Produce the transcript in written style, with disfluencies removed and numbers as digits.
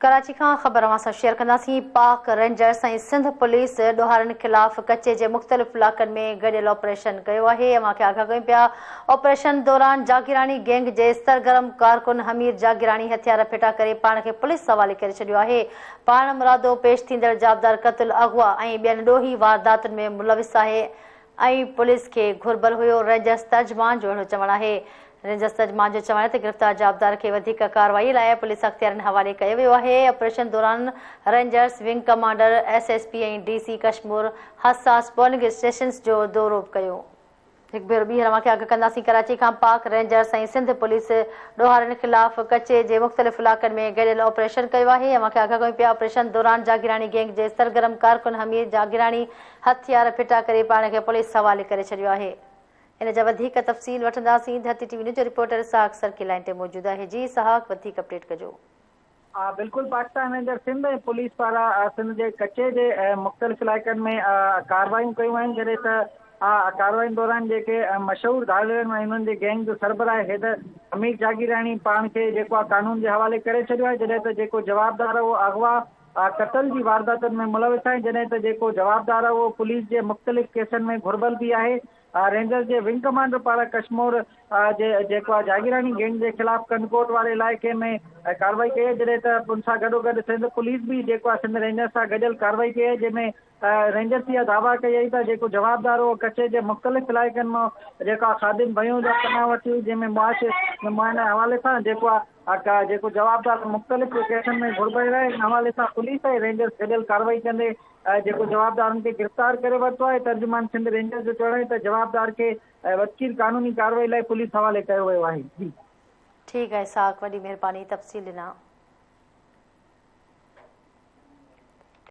कराची खां ख़बर असां शेयर कंदासीं। पाक रेंजर्स ऐं सिंध पुलिस ॾोहारनि ख़िलाफ़ कचे जे मुख़्तलिफ़ इलाक़नि में गॾियल ऑपरेशन कयो आहे। अमां खे आगाह कयूं पिया। ऑपरेशन दौरान जागीरानी गैंग जे सरगर्म कारकुन हमीर जागीरानी हथियार फिटा करे पाण खे पुलिस हवाले करे छॾियो आहे। पाण मुरादो पेश थींदड़ जाबदार क़त्ल, अगवा ऐं ॿियनि ॾोही वारदातुनि में मुलविस आहे ऐं पुलिस खे घुर्बल हुयो। रेंजर्स तर्जमान जो अहिड़ो चवणु आहे। रेंजर्स तर्जमान जो चवणु आहे त गिरफ़्तार जाबदार खे वधीक कार्रवाई लाइ पुलिस अख़्तियारनि हवाले कयो वियो आहे। ऑपरेशन दौरान रेंजर्स विंग कमांडर एसएसपी ऐं डीसी कश्मीर हसास पोलिंग स्टेशन्स जो दौरो कयो। हिकु भेरो ॿीहर अव्हां खे आगाह कंदासीं। कराची खां पाक रेंजर्स ऐं सिंध पुलिस ॾोहारनि ख़िलाफ़ कचे जे मुख़्तलिफ़ इलाक़नि में गॾियल ऑपरेशन कयो आहे। अव्हां खे आगाह कयूं पिया। ऑपरेशन दौरान जागीरानी गैंग जे सरगर्म कारकुन हमीर जागीरानी हथियार फिटा करे पाण खे पुलिस हवाले करे छॾियो आहे। इन जा वधीक तफ़सील वठंदासीं। धरती टीवी न्यूज़ जो रिपोर्टर इसहाक सर्किल लाइन ते मौजूदु आहे। जी इसहाक, वधीक अपडेट कजो। बिल्कुल, पाकिस्तान रेंजर सिंध ऐं पुलिस पारां सिंध जे कचे जे मुख़्तलिफ़ इलाइक़नि में कार्रवाइयूं कयूं आहिनि। जॾहिं त कार्रवाइयुनि दौरान जेके मशहूरु धाड़ियुनि ऐं हुननि जे गैंग जो सरबराह हैदर हमीर जागीरानी पाण खे जेको आहे कानून जे हवाले करे छॾियो आहे। जॾहिं त जेको जवाबदार आहे उहो अगवा क़त्ल जी वारदातुनि में मुलविस आहे। जॾहिं त जेको जवाबदार आहे उहो पुलिस जे मुख़्तलिफ़ केसनि में घुर्बल बि आहे। रेंजर्स जे विंग कमांडर पारां कश्मीर जेको आहे जागीरानी गैंग जे ख़िलाफ़ कनकोट वारे इलाइक़े में कार्रवाई कई आहे। जॾहिं त उन सां गॾोगॾु सिंध पुलिस बि जेको आहे सिंध रेंजर्स सां गॾियल कार्रवाई कई आहे, जंहिंमें रेंजर्स इहा दावा कई आहे त जेको जवाबदार हो कचे जे मुख़्तलिफ़ इलाइक़नि मां जेका ख़ादिम भयूं जा पनाह वठी, जंहिंमें मुआइने हवाले सां जेको आहे जेको जवाबदार मुख़्तलिफ़ केसनि में घुर्बल आहे। इन हवाले सां पुलिस ऐं रेंजर्स गॾियल कार्रवाई कंदे जेको जवाबदारनि खे गिरफ़्तार करे वरितो आहे। तर्जुमान सिंध रेंजर्स जो चवणु आहे त जवाबदार खे वकील कानूनी कार्रवाई लाइ पुलिस हवाले कयो वियो आहे। ठीकु आहे साक, वॾी महिरबानी तफ़सील ॾिना।